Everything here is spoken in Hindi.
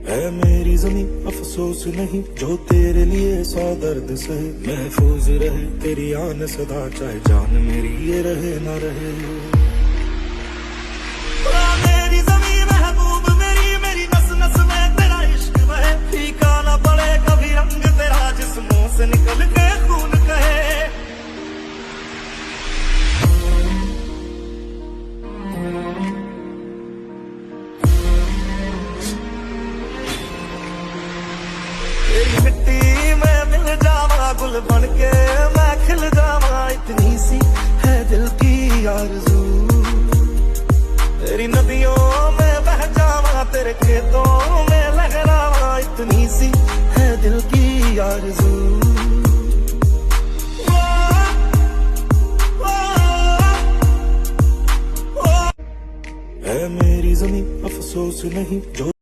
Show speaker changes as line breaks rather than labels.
है मेरी ज़मीं अफसोस नहीं, जो तेरे लिए 100 दर्द सहे। महफूज रहे तेरी आन सदा, चाहे जान मेरी ये रहे ना रहे। मेरी ज़मीं महबूब मेरी, मेरी नस नस में तेरा इश्क बहे। फीका ना पड़े कभी रंग तेरा, जिस्मों से निकल के खून कहे। तेरी मिट्टी में मिल जावा, गुल बन के मैं खिल जावा। इतनी सी है दिल की आरज़ू, तेरी नदियों में बह जावा, तेरे खेतों में लहरावा। इतनी सी है दिल की आरज़ू। है मेरी ज़मीं अफसोस नहीं, जो